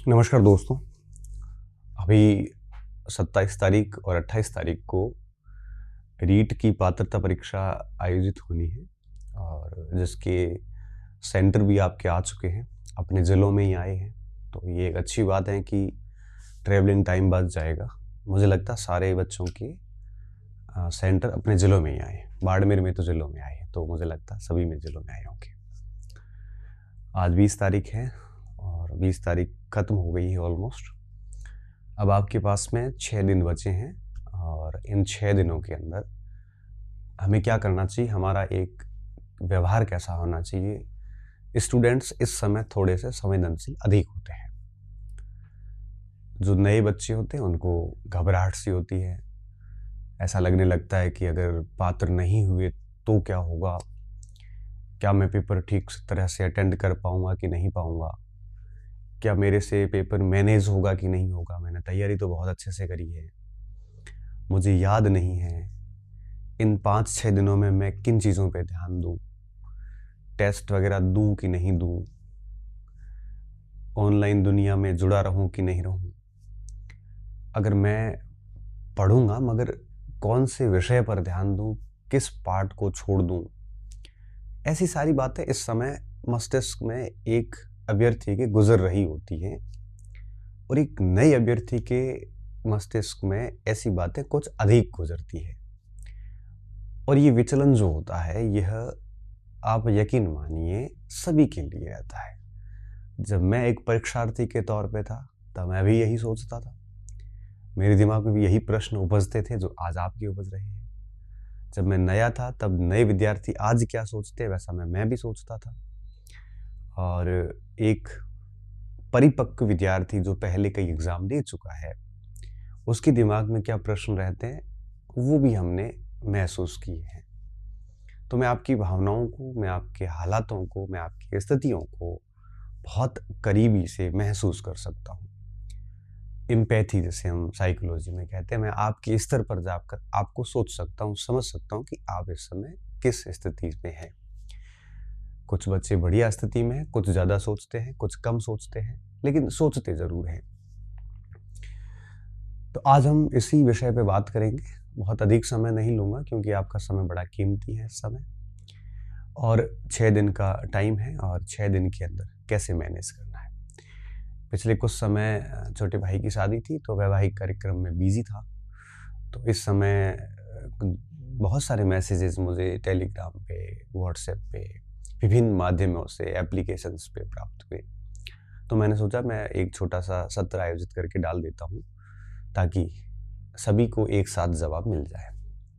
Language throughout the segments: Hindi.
नमस्कार दोस्तों। अभी 27 तारीख और 28 तारीख को रीट की पात्रता परीक्षा आयोजित होनी है और जिसके सेंटर भी आपके आ चुके हैं, अपने ज़िलों में ही आए हैं। तो ये एक अच्छी बात है कि ट्रैवलिंग टाइम बच जाएगा। मुझे लगता है सारे बच्चों के सेंटर अपने ज़िलों में ही आए हैं। बाड़मेर में तो ज़िलों में आए हैं, तो मुझे लगता है सभी में ज़िलों में आए होंगे। आज 20 तारीख है और 20 तारीख ख़त्म हो गई है ऑलमोस्ट। अब आपके पास में 6 दिन बचे हैं और इन 6 दिनों के अंदर हमें क्या करना चाहिए, हमारा एक व्यवहार कैसा होना चाहिए। स्टूडेंट्स इस समय थोड़े से संवेदनशील अधिक होते हैं। जो नए बच्चे होते हैं उनको घबराहट सी होती है। ऐसा लगने लगता है कि अगर पात्र नहीं हुए तो क्या होगा, क्या मैं पेपर ठीक तरह से अटेंड कर पाऊँगा कि नहीं पाऊँगा, क्या मेरे से पेपर मैनेज होगा कि नहीं होगा। मैंने तैयारी तो बहुत अच्छे से करी है, मुझे याद नहीं है, इन 5-6 दिनों में मैं किन चीज़ों पे ध्यान दूँ, टेस्ट वगैरह दूँ कि नहीं दूँ, ऑनलाइन दुनिया में जुड़ा रहूँ कि नहीं रहूँ, अगर मैं पढ़ूँगा मगर कौन से विषय पर ध्यान दूँ, किस पार्ट को छोड़ दूँ। ऐसी सारी बातें इस समय मस्तिष्क में एक अभ्यर्थी के गुजर रही होती हैं और एक नए अभ्यर्थी के मस्तिष्क में ऐसी बातें कुछ अधिक गुजरती है। और ये विचलन जो होता है, यह आप यकीन मानिए सभी के लिए रहता है। जब मैं एक परीक्षार्थी के तौर पे था तब मैं भी यही सोचता था। मेरे दिमाग में भी यही प्रश्न उपजते थे जो आज आपके उपज रहे हैं। जब मैं नया था तब नए विद्यार्थी आज क्या सोचते हैं वैसा मैं भी सोचता था। और एक परिपक्व विद्यार्थी जो पहले कई एग्ज़ाम दे चुका है, उसके दिमाग में क्या प्रश्न रहते हैं वो भी हमने महसूस किए हैं। तो मैं आपकी भावनाओं को, मैं आपके हालातों को, मैं आपकी स्थितियों को बहुत करीबी से महसूस कर सकता हूँ। एम्पैथी जिसे हम साइकोलॉजी में कहते हैं, मैं आपके स्तर पर जाकर आपको सोच सकता हूँ, समझ सकता हूँ कि आप इस समय किस स्थिति में हैं। कुछ बच्चे बढ़िया स्थिति में हैं, कुछ ज़्यादा सोचते हैं, कुछ कम सोचते हैं, लेकिन सोचते ज़रूर हैं। तो आज हम इसी विषय पे बात करेंगे। बहुत अधिक समय नहीं लूँगा क्योंकि आपका समय बड़ा कीमती है इस समय, और 6 दिन का टाइम है और 6 दिन के अंदर कैसे मैनेज करना है। पिछले कुछ समय छोटे भाई की शादी थी तो वैवाहिक कार्यक्रम में बिज़ी था। तो इस समय बहुत सारे मैसेजेस मुझे टेलीग्राम पे, व्हाट्सएप पे, विभिन्न माध्यमों से, एप्लीकेशंस पे प्राप्त हुए। तो मैंने सोचा मैं एक छोटा-सा सत्र आयोजित करके डाल देता हूँ ताकि सभी को एक साथ जवाब मिल जाए।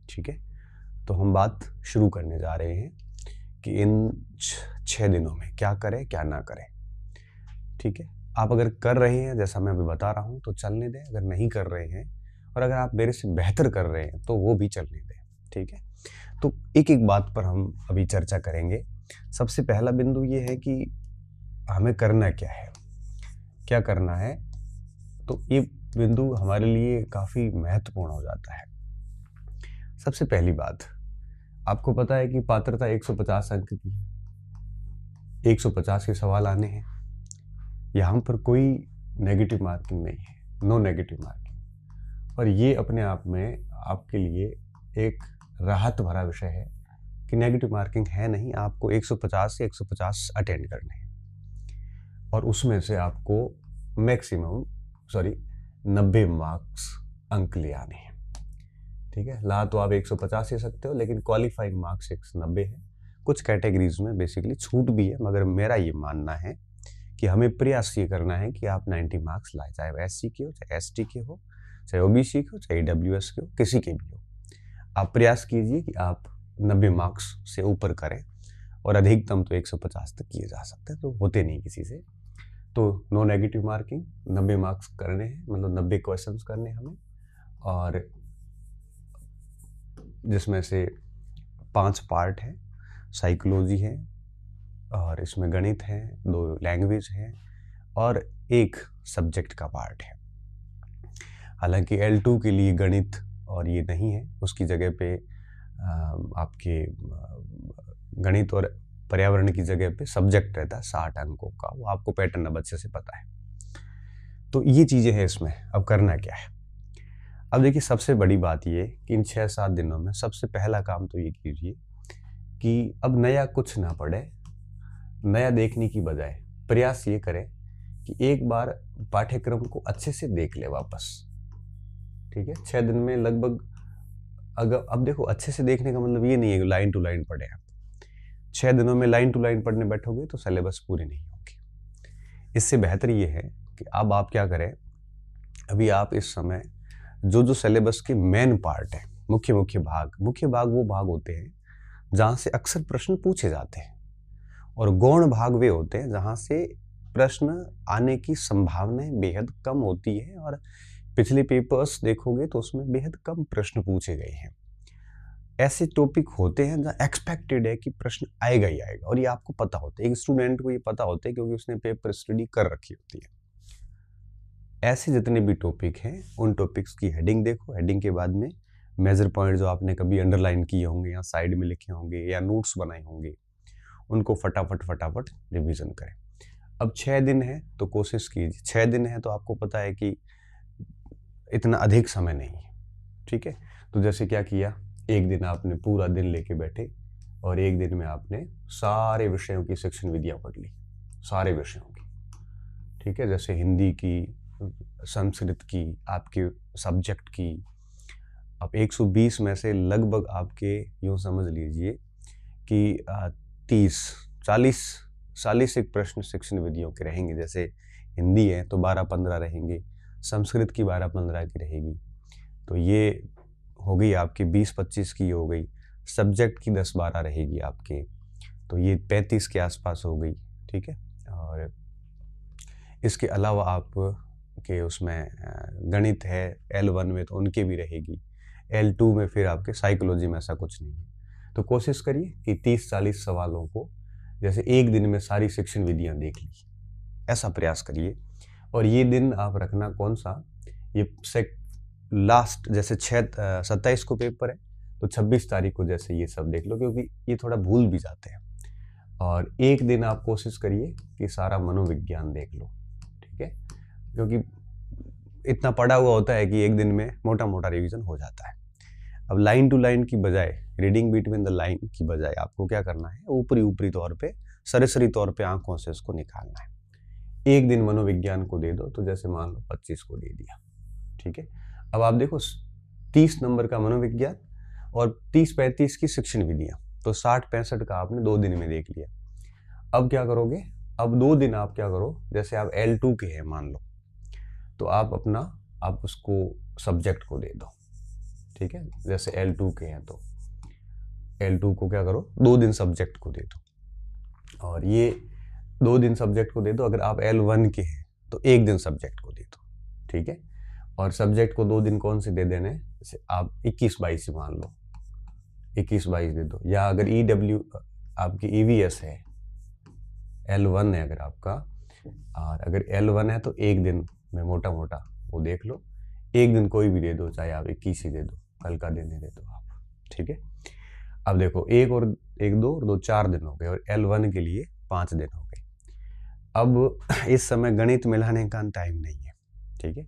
ठीक है? तो हम बात शुरू करने जा रहे हैं कि इन 6 दिनों में क्या करें, क्या ना करें। ठीक है? आप अगर कर रहे हैं जैसा मैं अभी बता रहा हूँ तो चलने दें, अगर नहीं कर रहे हैं और अगर आप मेरे से बेहतर कर रहे हैं तो वो भी चलने दें। ठीक है? तो एक-एक बात पर हम अभी चर्चा करेंगे। सबसे पहला बिंदु ये है कि हमें करना क्या है? क्या करना है? तो ये बिंदु हमारे लिए काफ़ी महत्वपूर्ण हो जाता है। सबसे पहली बात, आपको पता है कि पात्रता 150 अंक की है। 150 के सवाल आने हैं। यहाँ पर कोई नेगेटिव मार्किंग नहीं है, नो नेगेटिव मार्किंग। और ये अपने आप में आपके लिए एक राहत भरा विषय है कि नेगेटिव मार्किंग है नहीं, आपको 150 से 150 अटेंड करने हैं और उसमें से आपको मैक्सिमम 90 मार्क्स अंक ले आने हैं। ठीक है? ला तो आप 150 ले सकते हो लेकिन क्वालिफाइंग मार्क्स 190 है। कुछ कैटेगरीज में बेसिकली छूट भी है, मगर मेरा ये मानना है कि हमें प्रयास ये करना है कि आप 90 मार्क्स लाए, चाहे वो एससी के हो, चाहे एसटी के हो, चाहे ओबीसी के हो, चाहे ईडब्ल्यूएस के हो, किसी के भी हो। आप प्रयास कीजिए कि आप 90 मार्क्स से ऊपर करें और अधिकतम तो 150 तक किए जा सकते हैं, तो होते नहीं किसी से। तो नो नेगेटिव मार्किंग, 90 मार्क्स करने हैं, मतलब 90 क्वेश्चंस करने हमें, और जिसमें से 5 पार्ट है। साइकोलॉजी है और इसमें गणित है, 2 लैंग्वेज है और 1 सब्जेक्ट का पार्ट है। हालांकि L2 के लिए गणित और ये नहीं है, उसकी जगह पे आपके गणित और पर्यावरण की जगह पे सब्जेक्ट रहता है 60 अंकों का। वो आपको पैटर्न अब अच्छे से पता है। तो ये चीज़ें हैं इसमें। अब करना क्या है? अब देखिए, सबसे बड़ी बात ये कि इन 6-7 दिनों में सबसे पहला काम तो ये कीजिए कि अब नया कुछ ना पढ़े, नया देखने की बजाय प्रयास ये करें कि एक बार पाठ्यक्रम को अच्छे से देख ले वापस। ठीक है, 6 दिन में लगभग, अगर अब देखो, अच्छे से देखने का मतलब ये नहीं है कि लाइन टू लाइन पढ़े आप। 6 दिनों में लाइन टू लाइन पढ़ने बैठोगे तो सिलेबस पूरी नहीं होगी। इससे बेहतर ये है कि अब आप क्या करें, अभी आप इस समय जो सिलेबस के मेन पार्ट है, मुख्य भाग वो भाग होते हैं जहाँ से अक्सर प्रश्न पूछे जाते हैं, और गौण भाग वे होते हैं जहाँ से प्रश्न आने की संभावनाएं बेहद कम होती है, और पिछले पेपर्स देखोगे तो उसमें बेहद कम प्रश्न पूछे गए हैं। ऐसे टॉपिक होते हैं जहाँ एक्सपेक्टेड है कि प्रश्न आएगा ही आएगा, और ये आपको पता होता है, एक स्टूडेंट को ये पता होता है क्योंकि उसने पेपर स्टडी कर रखी होती है। ऐसे जितने भी टॉपिक हैं उन टॉपिक्स की हेडिंग देखो, हेडिंग के बाद में मेजर पॉइंट जो आपने कभी अंडरलाइन किए होंगे या साइड में लिखे होंगे या नोट्स बनाए होंगे, उनको फटाफट रिवीजन करें। अब 6 दिन है तो कोशिश कीजिए, 6 दिन है तो आपको पता है कि इतना अधिक समय नहीं है। ठीक है, तो जैसे क्या किया, एक दिन आपने पूरा दिन लेके बैठे और एक दिन में आपने सारे विषयों की शिक्षण विधियां पढ़ ली, सारे विषयों की। ठीक है, जैसे हिंदी की, संस्कृत की, आपके सब्जेक्ट की। अब 120 में से लगभग आपके यूँ समझ लीजिए कि 30-40 एक प्रश्न शिक्षण विधियों के रहेंगे। जैसे हिंदी है तो 12-15 रहेंगे, संस्कृत की 12-15 की रहेगी, तो ये हो गई आपकी 20-25 की हो गई। सब्जेक्ट की 10-12 रहेगी आपके, तो ये 35 के आसपास हो गई। ठीक है, और इसके अलावा आप के उसमें गणित है L1 में तो उनके भी रहेगी, L2 में फिर आपके साइकोलॉजी में ऐसा कुछ नहीं है। तो कोशिश करिए कि 30-40 सवालों को जैसे एक दिन में सारी शिक्षण विधियां देख ली, ऐसा प्रयास करिए। और ये दिन आप रखना कौन सा, ये लास्ट, जैसे 27 को पेपर है तो 26 तारीख को जैसे ये सब देख लो, क्योंकि ये थोड़ा भूल भी जाते हैं। और एक दिन आप कोशिश करिए कि सारा मनोविज्ञान देख लो। ठीक है, क्योंकि इतना पढ़ा हुआ होता है कि एक दिन में मोटा मोटा रिवीजन हो जाता है। अब लाइन टू लाइन की बजाय, रीडिंग बिटवीन द लाइन की बजाय आपको क्या करना है, ऊपरी तौर पे, सरसरी तौर पे आंखों से उसको निकालना है। एक दिन मनोविज्ञान को दे दो, तो जैसे मान लो 25 को दे दिया। ठीक है, अब आप देखो 30 नंबर का मनोविज्ञान और 30-35 की शिक्षण विधियां, तो 60-65 का आपने 2 दिन में देख लिया। अब क्या करोगे, अब 2 दिन आप क्या करो, जैसे आप L2 के हैं मान लो, तो आप उसको सब्जेक्ट को दे दो। ठीक है, जैसे L2 के हैं तो L2 को क्या करो, 2 दिन सब्जेक्ट को दे दो, और ये 2 दिन सब्जेक्ट को दे दो। अगर आप L1 के हैं तो 1 दिन सब्जेक्ट को दे दो। ठीक है, और सब्जेक्ट को 2 दिन कौन से दे देने, जैसे आप 21-22 मान लो, 21-22 दे दो। या अगर EW आपकी EVS है, L1 है अगर आपका, और अगर L1 है तो 1 दिन में मोटा मोटा वो देख लो, 1 दिन कोई भी दे दो, चाहे आप 21 ही दे दो, कल का दिन ही दे दो आप। ठीक है, अब देखो 1 2 और 2 4 दिन हो गए, और L1 के लिए 5 दिन हो गए। अब इस समय गणित मिलाने का टाइम नहीं है। ठीक है,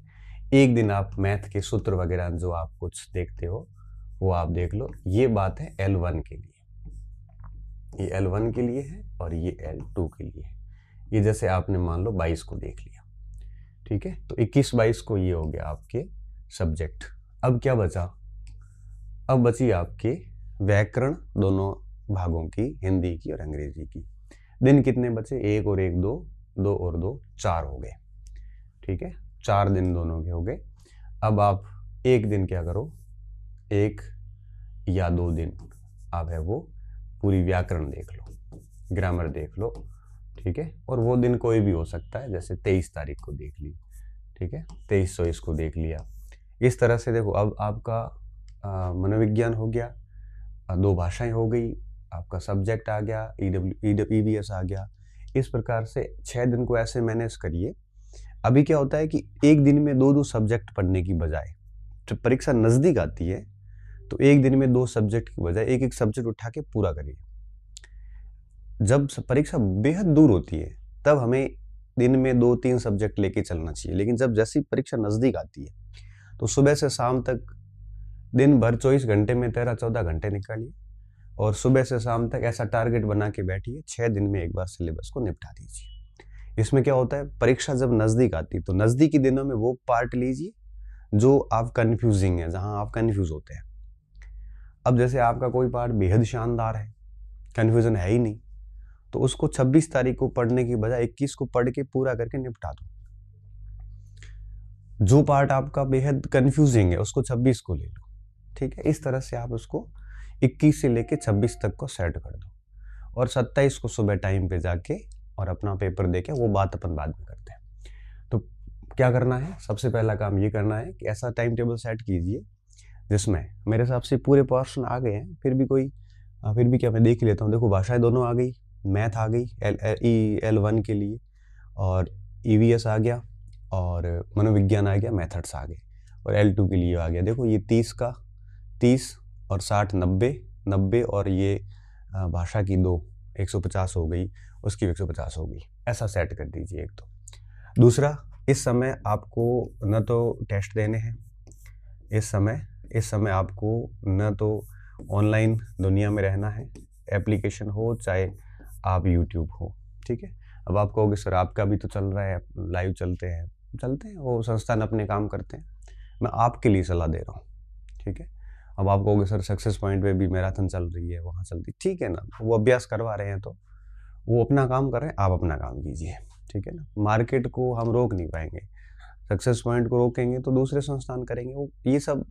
एक दिन आप मैथ के सूत्र वगैरह जो आप कुछ देखते हो वो आप देख लो। ये बात है L1 के लिए, ये L1 के लिए है और ये L2 के लिए है। ये जैसे आपने मान लो 22 को देख लिया। ठीक है, तो 21-22 को ये हो गया आपके सब्जेक्ट। अब क्या बचा, अब बची आपके व्याकरण, दोनों भागों की, हिंदी की और अंग्रेजी की। दिन कितने बचे, 1 और 1 2, 2 और 2 4 हो गए। ठीक है, 4 दिन दोनों के हो गए। अब आप एक दिन क्या करो, 1 या 2 दिन आप है वो पूरी व्याकरण देख लो, ग्रामर देख लो। ठीक है, और वो दिन कोई भी हो सकता है, जैसे 23 तारीख को देख ली। ठीक है, 23-24 को देख लिया। इस तरह से देखो, अब आपका मनोविज्ञान हो गया, 2 भाषाएं हो गई, आपका सब्जेक्ट आ गया, EVS आ गया। इस प्रकार से 6 दिन को ऐसे मैनेज करिए। अभी क्या होता है कि एक दिन में 2 सब्जेक्ट पढ़ने की बजाय, जब परीक्षा नज़दीक आती है तो एक दिन में 2 सब्जेक्ट की बजाय एक सब्जेक्ट उठा के पूरा करिए। जब परीक्षा बेहद दूर होती है तब हमें दिन में 2-3 सब्जेक्ट लेके चलना चाहिए। लेकिन जब जैसी परीक्षा नज़दीक आती है, तो सुबह से शाम तक दिन भर 24 घंटे में 13-14 घंटे निकालिए और सुबह से शाम तक ऐसा टारगेट बना के बैठिए, 6 दिन में एक बार सिलेबस को निपटा दीजिए। इसमें क्या होता है, परीक्षा जब नज़दीक आती है, तो नज़दीकी दिनों में वो पार्ट लीजिए जो आप कन्फ्यूजिंग है, जहाँ आप कन्फ्यूज़ होते हैं। अब जैसे आपका कोई पार्ट बेहद शानदार है, कन्फ्यूज़न है ही नहीं, तो उसको 26 तारीख को पढ़ने की बजाय 21 को पढ़ के पूरा करके निपटा दो। जो पार्ट आपका बेहद कन्फ्यूजिंग है, उसको 26 को ले लो, ठीक है। इस तरह से आप उसको 21 से लेके 26 तक को सेट कर दो और 27 को सुबह टाइम पे जाके और अपना पेपर देके, वो बात अपन बाद में करते हैं। तो क्या करना है, सबसे पहला काम ये करना है कि ऐसा टाइम टेबल सेट कीजिए जिसमें मेरे हिसाब से पूरे पोर्शन आ गए हैं, फिर भी क्या मैं देख ही लेता हूँ। देखो, भाषाएं दोनों आ गई, मैथ आ गई L1 के लिए, और EVS आ गया, और मनोविज्ञान आ गया, मेथड्स आ गए, और L2 के लिए आ गया। देखो, ये 30 का 30 और 60 90 और ये भाषा की 2 150 हो गई, उसकी 150 हो गई। ऐसा सेट कर दीजिए एक तो। दूसरा, इस समय आपको न तो टेस्ट देने हैं, इस समय आपको न तो ऑनलाइन दुनिया में रहना है, एप्लीकेशन हो चाहे आप यूट्यूब हो, ठीक है। अब आप कहोगे सर आपका भी तो चल रहा है, लाइव चलते हैं, वो संस्थान अपने काम करते हैं, मैं आपके लिए सलाह दे रहा हूँ, ठीक है। अब आप कहोगे सर सक्सेस पॉइंट पे भी मैराथन चल रही है, वहाँ चलती, ठीक है ना, वो अभ्यास करवा रहे हैं, तो वो अपना काम कर रहे हैं, आप अपना काम कीजिए, ठीक है ना। मार्केट को हम रोक नहीं पाएंगे, सक्सेस पॉइंट को रोकेंगे तो दूसरे संस्थान करेंगे, वो ये सब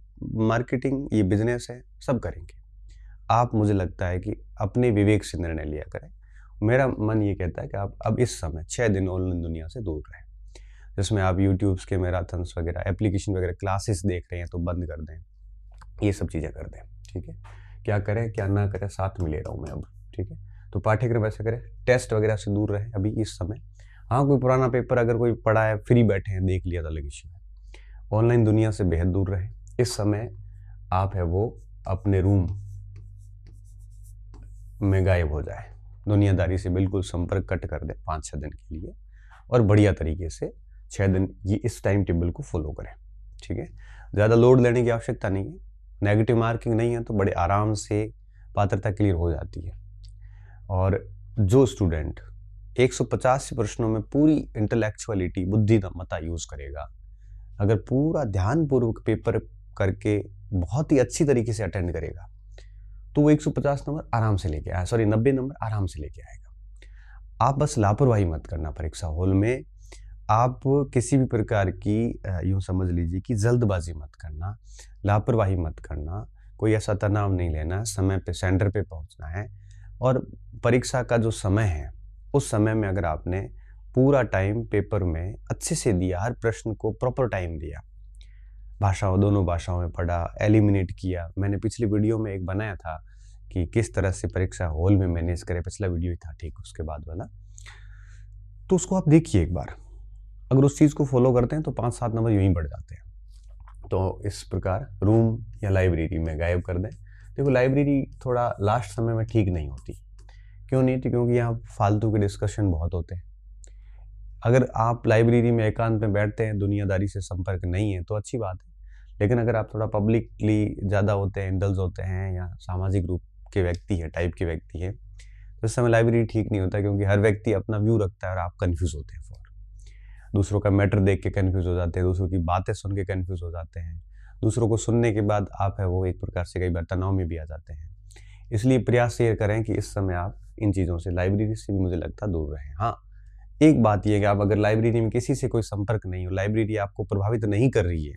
मार्केटिंग, ये बिजनेस है, सब करेंगे। आप, मुझे लगता है कि अपने विवेक से निर्णय लिया करें। मेरा मन ये कहता है कि आप अब इस समय 6 दिन ऑनलाइन दुनिया से दूर रहें, जिसमें आप यूट्यूब्स के मैराथन्स वगैरह, एप्लीकेशन वगैरह, क्लासेस देख रहे हैं तो बंद कर दें, ये सब चीज़ें कर दें, ठीक है। क्या करें क्या ना करें, साथ में ले रहा हूँ मैं अब, ठीक है। तो पाठ्यक्रम ऐसे करें, टेस्ट वगैरह से दूर रहें अभी इस समय। हाँ, कोई पुराना पेपर अगर कोई पढ़ा है, फ्री बैठे हैं, देख लिया तो अलग इश्यू है। ऑनलाइन दुनिया से बेहद दूर रहें इस समय। आप है वो अपने रूम में गायब हो जाए, दुनियादारी से बिल्कुल संपर्क कट कर दे 5-6 दिन के लिए, और बढ़िया तरीके से 6 दिन ये इस टाइम टेबल को फॉलो करें, ठीक है। ज़्यादा लोड लेने की आवश्यकता नहीं है, नेगेटिव मार्किंग नहीं है, तो बड़े आराम से पात्रता क्लियर हो जाती है। और जो स्टूडेंट 150 प्रश्नों में पूरी इंटेलेक्चुअलिटी, बुद्धिमत्ता यूज करेगा, अगर पूरा ध्यानपूर्वक पेपर करके बहुत ही अच्छी तरीके से अटेंड करेगा, तो वो 150 नंबर आराम से लेके आया, 90 नंबर आराम से लेके आएगा। आप बस लापरवाही मत करना परीक्षा हॉल में, आप किसी भी प्रकार की यूँ समझ लीजिए कि जल्दबाजी मत करना, लापरवाही मत करना, कोई ऐसा तनाव नहीं लेना, समय पे सेंटर पे पहुंचना है। और परीक्षा का जो समय है, उस समय में अगर आपने पूरा टाइम पेपर में अच्छे से दिया, हर प्रश्न को प्रॉपर टाइम दिया, दोनों भाषाओं में पढ़ा, एलिमिनेट किया। मैंने पिछली वीडियो में एक बनाया था कि किस तरह से परीक्षा हॉल में मैनेज करें, पिछला वीडियो ही था, ठीक उसके बाद वाला, तो उसको आप देखिए एक बार। अगर उस चीज़ को फॉलो करते हैं तो 5-7 नंबर यूं ही बढ़ जाते हैं। तो इस प्रकार रूम या लाइब्रेरी में गायब कर दें। देखो, लाइब्रेरी थोड़ा लास्ट समय में ठीक नहीं होती। क्यों नहीं होती? क्योंकि यहाँ फालतू के डिस्कशन बहुत होते हैं। अगर आप लाइब्रेरी में एकांत में बैठते हैं, दुनियादारी से संपर्क नहीं है, तो अच्छी बात है। लेकिन अगर आप थोड़ा पब्लिकली ज़्यादा होते हैं, इंडल्ज होते हैं, या सामाजिक रूप के व्यक्ति है, टाइप के व्यक्ति है, तो इस समय लाइब्रेरी ठीक नहीं होता, क्योंकि हर व्यक्ति अपना व्यू रखता है और आप कन्फ्यूज़ होते हैं। दूसरों का मैटर देख के कन्फ्यूज़ हो जाते हैं, दूसरों की बातें सुन के कन्फ्यूज़ हो जाते हैं, दूसरों को सुनने के बाद आप है वो एक प्रकार से कई बार तनाव में भी आ जाते हैं। इसलिए प्रयास ये करें कि इस समय आप इन चीज़ों से, लाइब्रेरी से भी मुझे लगता है दूर रहें। हाँ, एक बात यह कि आप अगर लाइब्रेरी में किसी से कोई संपर्क नहीं हो, लाइब्रेरी आपको प्रभावित नहीं कर रही है,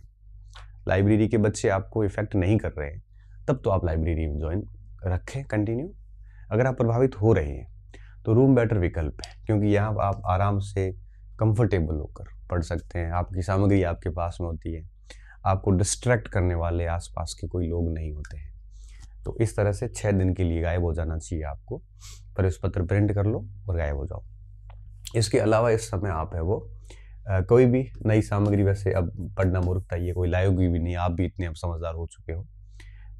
लाइब्रेरी के बच्चे आपको इफेक्ट नहीं कर रहे हैं, तब तो आप लाइब्रेरी में ज्वाइन रखें कंटिन्यू। अगर आप प्रभावित हो रहे हैं तो रूम बेटर विकल्प है, क्योंकि यहाँ आप आराम से कंफर्टेबल होकर पढ़ सकते हैं, आपकी सामग्री आपके पास में होती है, आपको डिस्ट्रैक्ट करने वाले आसपास के कोई लोग नहीं होते हैं। तो इस तरह से 6 दिन के लिए गायब हो जाना चाहिए आपको। प्रवेश पत्र प्रिंट कर लो और गायब हो जाओ। इसके अलावा इस समय आप है वो कोई भी नई सामग्री, वैसे अब पढ़ना मूर्खता ही है, कोई लाएगी भी नहीं, आप भी इतने अब समझदार हो चुके हो,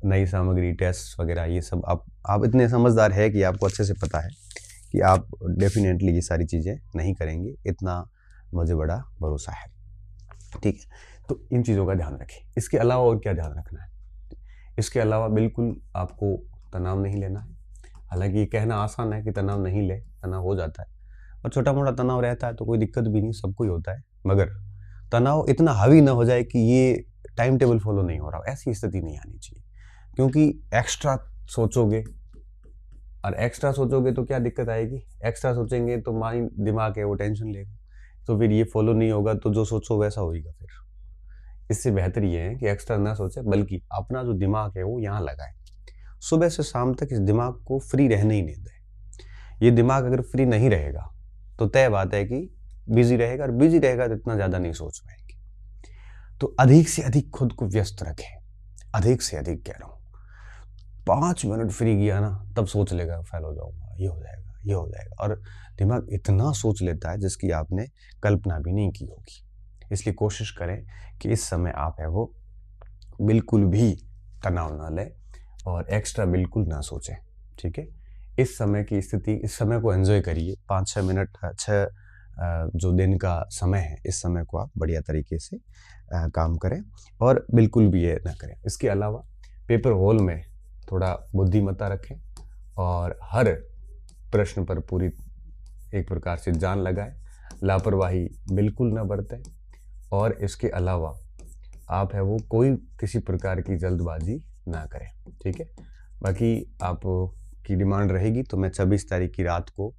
नई सामग्री, टेस्ट वगैरह, ये सब आप इतने समझदार है कि आपको अच्छे से पता है कि आप डेफिनेटली ये सारी चीज़ें नहीं करेंगे, इतना मुझे बड़ा भरोसा है। ठीक है, तो इन चीज़ों का ध्यान रखें। इसके अलावा और क्या ध्यान रखना है? इसके अलावा बिल्कुल आपको तनाव नहीं लेना है। हालांकि ये कहना आसान है कि तनाव नहीं ले, तनाव हो जाता है, और छोटा मोटा तनाव रहता है तो कोई दिक्कत भी नहीं, सबको ही होता है। मगर तनाव इतना हावी ना हो जाए कि ये टाइम टेबल फॉलो नहीं हो रहा, ऐसी स्थिति नहीं आनी चाहिए। क्योंकि एक्स्ट्रा सोचोगे, और एक्स्ट्रा सोचोगे तो क्या दिक्कत आएगी? एक्स्ट्रा सोचेंगे तो माइंड, दिमाग है वो टेंशन लेगा, तो फिर ये फॉलो नहीं होगा, तो जो सोचो वैसा होगा। फिर इससे बेहतर ये है कि एक्स्ट्रा ना सोचे, बल्कि अपना जो दिमाग है वो यहाँ लगाए। सुबह से शाम तक इस दिमाग को फ्री रहने ही नहीं दे। ये दिमाग अगर फ्री नहीं रहेगा तो तय बात है कि बिजी रहेगा, और बिजी रहेगा तो इतना ज़्यादा नहीं सोच पाएंगे। तो अधिक से अधिक खुद को व्यस्त रखें, अधिक से अधिक कह रहा हूँ। 5 मिनट फ्री किया ना, तब सोच लेगा फेल हो जाऊंगा, ये हो जाएगा, ये हो जाएगा, और दिमाग इतना सोच लेता है जिसकी आपने कल्पना भी नहीं की होगी। इसलिए कोशिश करें कि इस समय आप है वो बिल्कुल भी तनाव ना लें और एक्स्ट्रा बिल्कुल ना सोचें। ठीक है, इस समय की स्थिति, इस समय को एंजॉय करिए। 5-6 मिनट, 6 जो दिन का समय है, इस समय को आप बढ़िया तरीके से काम करें, और बिल्कुल भी ये ना करें। इसके अलावा पेपर हॉल में थोड़ा बुद्धिमत्ता रखें, और हर प्रश्न पर पूरी एक प्रकार से जान लगाएं, लापरवाही बिल्कुल ना बरतें, और इसके अलावा आप है वो कोई किसी प्रकार की जल्दबाजी ना करें। ठीक है, बाकी आप की डिमांड रहेगी तो मैं 26 तारीख की रात को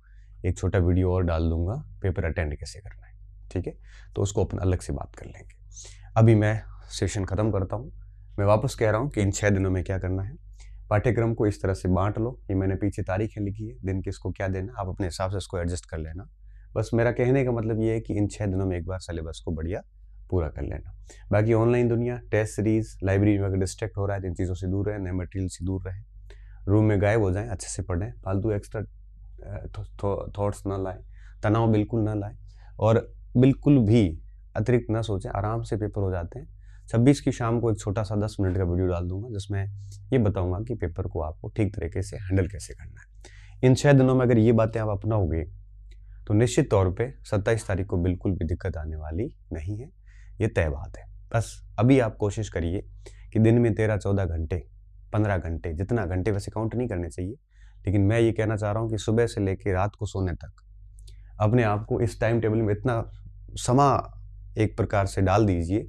एक छोटा वीडियो और डाल दूंगा, पेपर अटेंड कैसे करना है। ठीक है, तो उसको अपन अलग से बात कर लेंगे। अभी मैं सेशन ख़त्म करता हूँ। मैं वापस कह रहा हूँ कि इन 6 दिनों में क्या करना है। पाठ्यक्रम को इस तरह से बांट लो, ये मैंने पीछे तारीखें लिखी है, दिन किसको क्या देना, आप अपने हिसाब से इसको एडजस्ट कर लेना। बस मेरा कहने का मतलब ये है कि इन 6 दिनों में एक बार सिलेबस को बढ़िया पूरा कर लेना। बाकी ऑनलाइन दुनिया, टेस्ट सीरीज, लाइब्रेरी में अगर डिस्ट्रैक्ट हो रहा है तो इन चीज़ों से दूर रहें, नए मटेरियल से दूर रहें, रूम में गायब हो जाएं, अच्छे से पढ़ें, फालतू एक्स्ट्रा थॉट्स ना लाएं, तनाव बिल्कुल ना लाएं, और बिल्कुल भी अतिरिक्त ना सोचें। आराम से पेपर हो जाते हैं। 26 की शाम को एक छोटा सा 10 मिनट का वीडियो डाल दूंगा जिसमें ये बताऊंगा कि पेपर को आपको ठीक तरीके से हैंडल कैसे करना है। इन 6 दिनों में अगर ये बातें आप अपनाओगे तो निश्चित तौर पे 27 तारीख को बिल्कुल भी दिक्कत आने वाली नहीं है, ये तय बात है। बस अभी आप कोशिश करिए कि दिन में 13-14 घंटे, 15 घंटे, जितना घंटे वैसे काउंट नहीं करने चाहिए, लेकिन मैं ये कहना चाह रहा हूँ कि सुबह से लेकर रात को सोने तक अपने आप को इस टाइम टेबल में इतना समा एक प्रकार से डाल दीजिए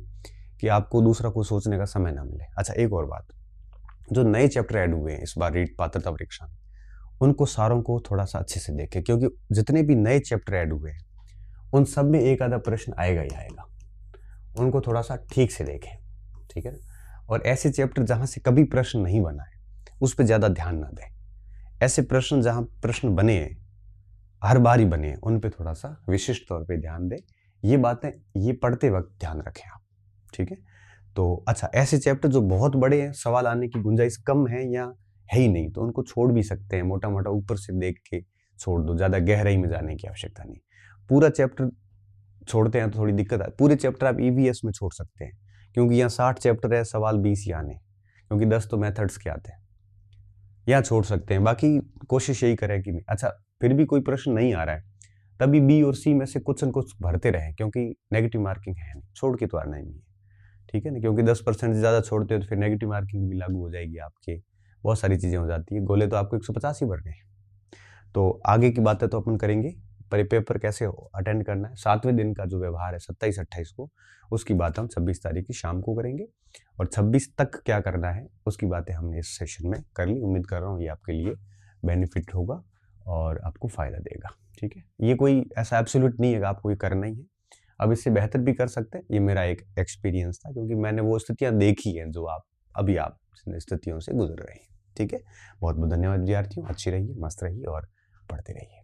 कि आपको दूसरा कुछ सोचने का समय ना मिले। अच्छा, एक और बात, जो नए चैप्टर ऐड हुए हैं इस बार रीट पात्रता परीक्षा में, उनको सारों को थोड़ा सा अच्छे से देखें, क्योंकि जितने भी नए चैप्टर ऐड हुए हैं उन सब में एक आधा प्रश्न आएगा ही आएगा। उनको थोड़ा सा ठीक से देखें, ठीक है ना। और ऐसे चैप्टर जहाँ से कभी प्रश्न नहीं बना है उस पर ज़्यादा ध्यान ना दें। ऐसे प्रश्न जहाँ प्रश्न बने हैं, हर बार ही बने हैं, उन पे थोड़ा सा विशिष्ट तौर पे ध्यान दें। ये बातें ये पढ़ते वक्त ध्यान रखें आप, ठीक है। तो अच्छा, ऐसे चैप्टर जो बहुत बड़े हैं, सवाल आने की गुंजाइश कम है या है ही नहीं, तो उनको छोड़ भी सकते हैं, मोटा मोटा ऊपर से देख के छोड़ दो, ज़्यादा गहराई में जाने की आवश्यकता नहीं। पूरा चैप्टर छोड़ते हैं तो थोड़ी दिक्कत है। पूरे चैप्टर आप ईवीएस में छोड़ सकते हैं, क्योंकि यहाँ 60 चैप्टर है, सवाल 20 ही आने, क्योंकि 10 तो मेथड्स के आते हैं, यहाँ छोड़ सकते हैं। बाकी कोशिश यही करें कि नहीं। अच्छा, फिर भी कोई प्रश्न नहीं आ रहा है, तभी बी और सी में से कुछ न कुछ भरते रहें, क्योंकि नेगेटिव मार्किंग है नहीं, छोड़ के तो आना ही नहीं है, ठीक है ना। क्योंकि 10% से ज़्यादा छोड़ते हो तो फिर नेगेटिव मार्किंग भी लागू हो जाएगी आपके, बहुत सारी चीज़ें हो जाती है। गोले तो आपको 150 ही भरने हैं। तो आगे की बातें तो अपन करेंगे, पर पेपर कैसे अटेंड करना है, 7वें दिन का जो व्यवहार है 27-28 को, उसकी बात हम 26 तारीख की शाम को करेंगे, और 26 तक क्या करना है उसकी बातें हमने इस सेशन में कर ली। उम्मीद कर रहा हूँ ये आपके लिए बेनिफिट होगा और आपको फ़ायदा देगा, ठीक है। ये कोई ऐसा एब्सोल्यूट नहीं है कि आपको ये करना ही है, अब इससे बेहतर भी कर सकते हैं। ये मेरा एक एक्सपीरियंस था, क्योंकि मैंने वो स्थितियाँ देखी हैं जो आप स्थितियों से गुजर रहे हैं, ठीक है। बहुत बहुत धन्यवाद विद्यार्थियों, अच्छी रहिए, मस्त रहिए और पढ़ते रहिए।